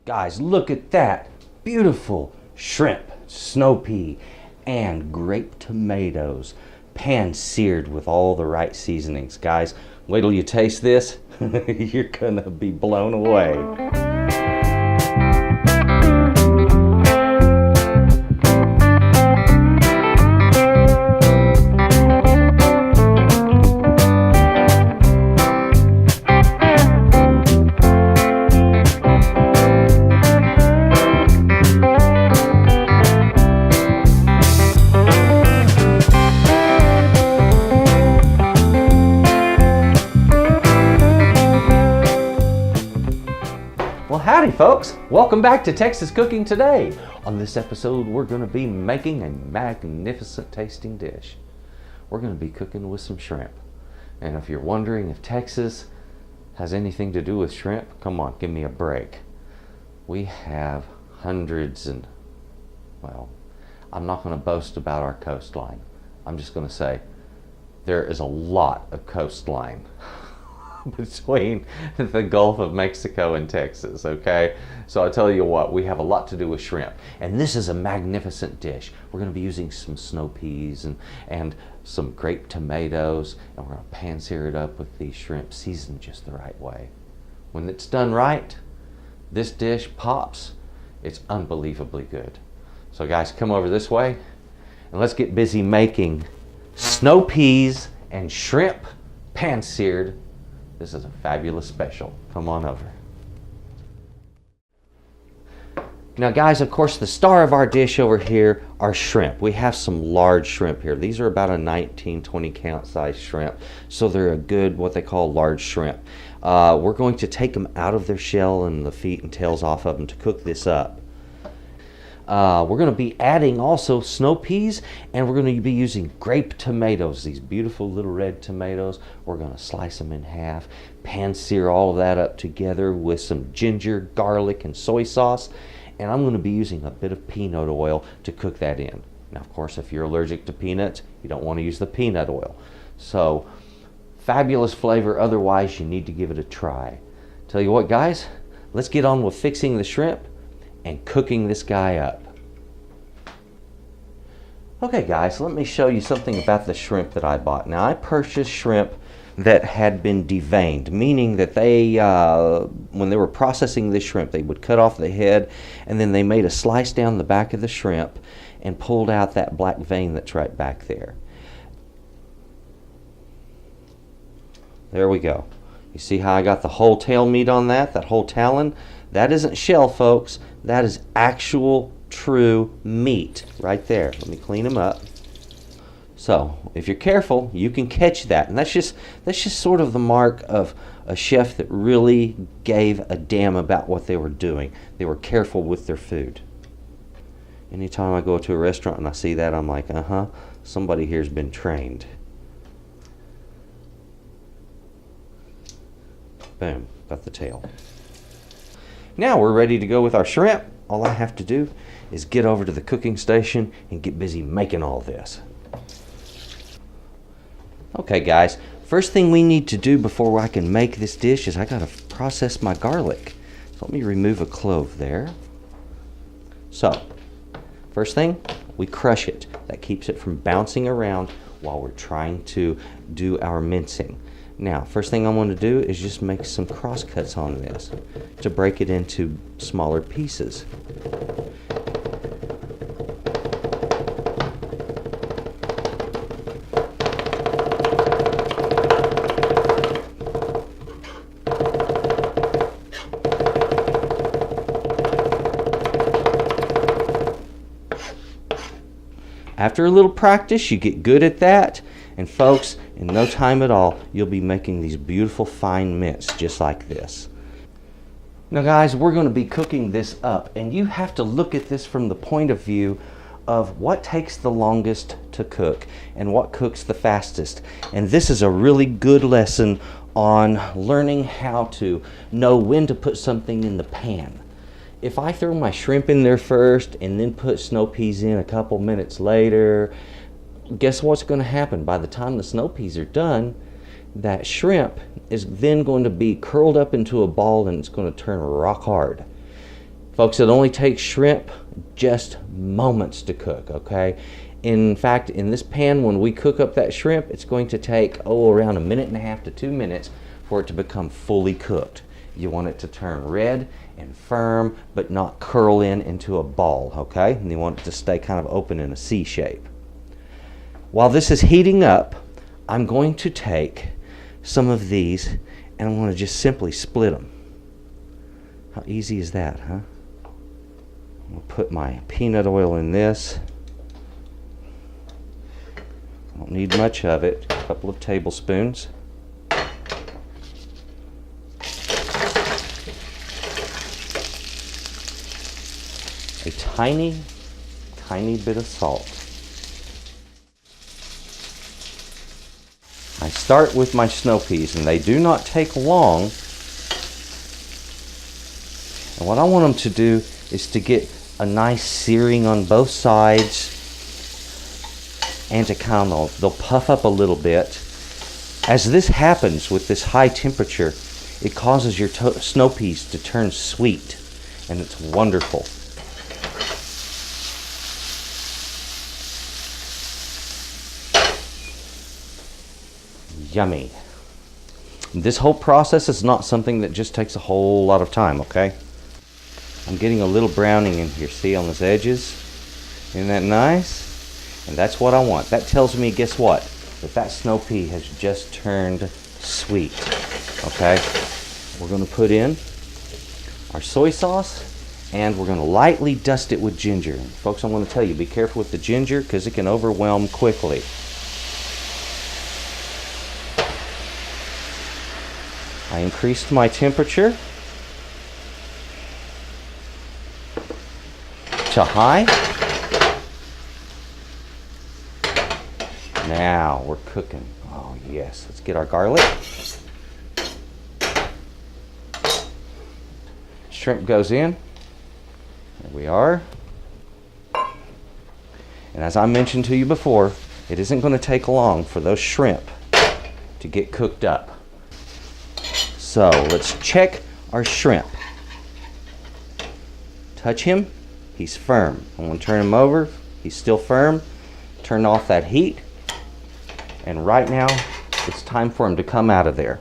Guys, look at that. Beautiful shrimp, snow pea, and grape tomatoes. Pan seared with all the right seasonings. Guys, wait till you taste this. You're gonna be blown away. Well, howdy folks, welcome back to Texas Cooking Today. On this episode, we're going to be making a magnificent tasting dish. We're going to be cooking with some shrimp. And if you're wondering if Texas has anything to do with shrimp, come on, give me a break. We have hundreds and, well, I'm not going to boast about our coastline. I'm just going to say there is a lot of coastline between the Gulf of Mexico and Texas, okay? So I tell you what, we have a lot to do with shrimp. And this is a magnificent dish. We're gonna be using some snow peas and some grape tomatoes, and we're gonna pan sear it up with these shrimp seasoned just the right way. When it's done right, this dish pops. It's unbelievably good. So guys, come over this way, and let's get busy making snow peas and shrimp pan seared. This is a fabulous special. Come on over. Now guys, of course, the star of our dish over here are shrimp. We have some large shrimp here. These are about a 19, 20 count size shrimp. So they're a good, what they call large shrimp. We're going to take them out of their shell and the feet and tails off of them to cook this up. We're going to be adding also snow peas, and we're going to be using grape tomatoes, these beautiful little red tomatoes. We're going to slice them in half, pan sear all of that up together with some ginger, garlic, and soy sauce. And I'm going to be using a bit of peanut oil to cook that in. Now, of course, if you're allergic to peanuts, you don't want to use the peanut oil. So, fabulous flavor. Otherwise, you need to give it a try. Tell you what, guys, let's get on with fixing the shrimp and cooking this guy up. Okay guys, let me show you something about the shrimp that I bought. Now I purchased shrimp that had been deveined, meaning that they, when they were processing the shrimp, they would cut off the head and then they made a slice down the back of the shrimp and pulled out that black vein that's right back there. There we go. You see how I got the whole tail meat on that whole talon? That isn't shell, folks. That is actual, true meat right there. Let me clean them up. So, if you're careful, you can catch that. And that's just sort of the mark of a chef that really gave a damn about what they were doing. They were careful with their food. Anytime I go to a restaurant and I see that, I'm like, somebody here's been trained. Boom, got the tail. Now we're ready to go with our shrimp. All I have to do is get over to the cooking station and get busy making all this. Okay guys, first thing we need to do before I can make this dish is I gotta process my garlic. So let me remove a clove there. So, first thing, we crush it. That keeps it from bouncing around while we're trying to do our mincing. Now, first thing I want to do is just make some cross cuts on this to break it into smaller pieces. After a little practice, you get good at that. And folks, in no time at all, you'll be making these beautiful fine mince just like this. Now guys, we're going to be cooking this up, and you have to look at this from the point of view of what takes the longest to cook and what cooks the fastest. And this is a really good lesson on learning how to know when to put something in the pan. If I throw my shrimp in there first and then put snow peas in a couple minutes later, guess what's going to happen? By the time the snow peas are done, that shrimp is then going to be curled up into a ball and it's going to turn rock hard. Folks, it only takes shrimp just moments to cook, okay? In fact, in this pan, when we cook up that shrimp, it's going to take, around 1.5 to 2 minutes for it to become fully cooked. You want it to turn red and firm, but not curl into a ball, okay? And you want it to stay kind of open in a C shape. While this is heating up, I'm going to take some of these and I'm going to just simply split them. How easy is that, huh? I'm going to put my peanut oil in this. I don't need much of it, a couple of tablespoons. A tiny, tiny bit of salt. I start with my snow peas, and they do not take long. And what I want them to do is to get a nice searing on both sides, and to kind of, they'll puff up a little bit. As this happens with this high temperature, it causes your snow peas to turn sweet, and it's wonderful. Yummy. This whole process is not something that just takes a whole lot of time, okay? I'm getting a little browning in here, see, on those edges? Isn't that nice? And that's what I want. That tells me, guess what? That snow pea has just turned sweet, okay? We're going to put in our soy sauce, and we're going to lightly dust it with ginger. And folks, I'm going to tell you, be careful with the ginger because it can overwhelm quickly. I increased my temperature to high. Now we're cooking. Oh yes, let's get our garlic. Shrimp goes in. There we are. And as I mentioned to you before, it isn't going to take long for those shrimp to get cooked up. So let's check our shrimp. Touch him, he's firm. I'm going to turn him over, he's still firm. Turn off that heat. And right now, it's time for him to come out of there.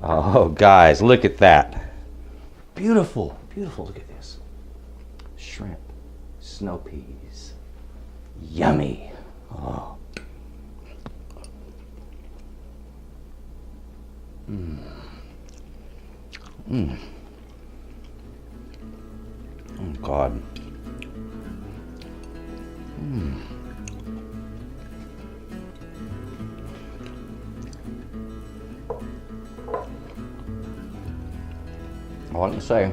Oh, guys, look at that. Beautiful, beautiful, look at this. Shrimp, snow peas. Yummy. Oh. Mm. Mm. Oh God. Mm. I want to say,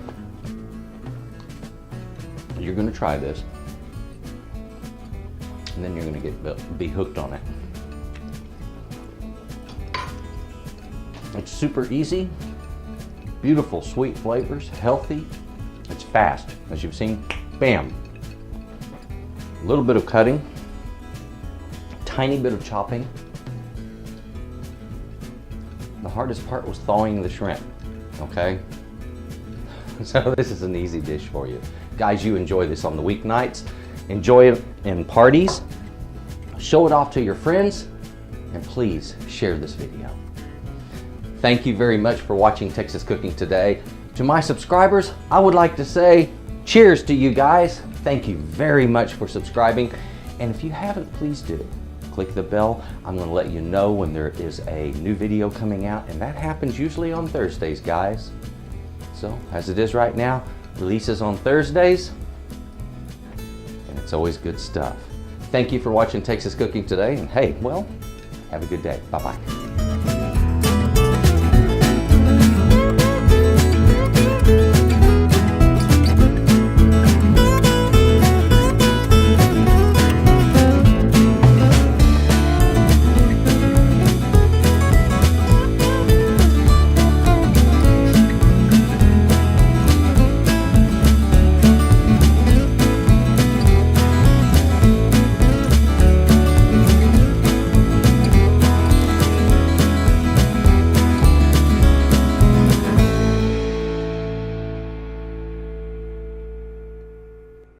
you're going to try this. And then you're going to be hooked on it. It's super easy, beautiful sweet flavors, healthy. It's fast, as you've seen. Bam! A little bit of cutting, tiny bit of chopping. The hardest part was thawing the shrimp, okay? So this is an easy dish for you. Guys, you enjoy this on the weeknights. Enjoy it in parties, show it off to your friends, and please share this video. Thank you very much for watching Texas Cooking Today. To my subscribers, I would like to say cheers to you guys. Thank you very much for subscribing. And if you haven't, please do. Click the bell. I'm going to let you know when there is a new video coming out, and that happens usually on Thursdays, guys. So, as it is right now, releases on Thursdays. It's always good stuff. Thank you for watching Texas Cooking Today, and hey, well, have a good day. Bye-bye.